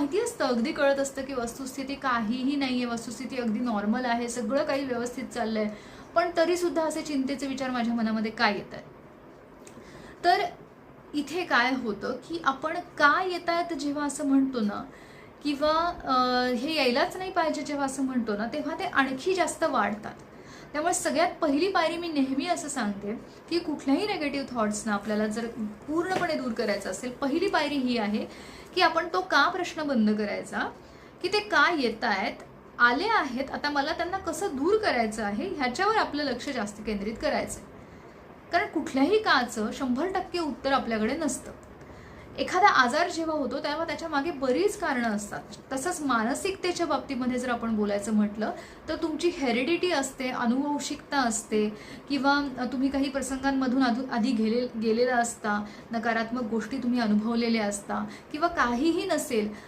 माहिती असतं, अगदी कळत असतं की वस्तुस्थिती काहीही नाहीये, वस्तुस्थिती अगदी नॉर्मल आहे, सगळं काही व्यवस्थित चाललंय, पण तरीसुद्धा असे चिंतेचे विचार माझ्या मनामध्ये का येत आहेत? तर इथे काय होतं की आपण का येत आहेत जेव्हा असं म्हणतो ना, किंवा हे यायलाच नाही पाहिजे जेव्हा असं म्हणतो ना, तेव्हा ते आणखी जास्त वाढतात. त्यामुळे सगळ्यात पहिली पायरी मी नेहमी असं सांगते, की कुठल्याही निगेटिव्ह थॉट्सना आपल्याला जर पूर्णपणे दूर करायचं असेल, पहिली पायरी ही आहे, की आपण तो का प्रश्न बंद करायचा, की ते का येतायत, आले आहेत, आता मला त्यांना कसं दूर करायचं आहे, ह्याच्यावर आपलं लक्ष जास्त केंद्रित करायचं. कारण कुठल्याही काचं 100% उत्तर आपल्याकडे नसतं. एखादा आजार जेव्हा होतो तेव्हा त्याच्या मागे बरीच कारणं असतात. तसंच मानसिकतेच्या बाबतीमध्ये जर आपण बोलायचं म्हटलं तर तुमची हेरिडिटी असते, अनुवंशिकता असते, किंवा तुम्ही काही प्रसंगांमधून आधी गेलेला असता, नकारात्मक गोष्टी तुम्ही अनुभवलेल्या असता, किंवा काहीही नसेल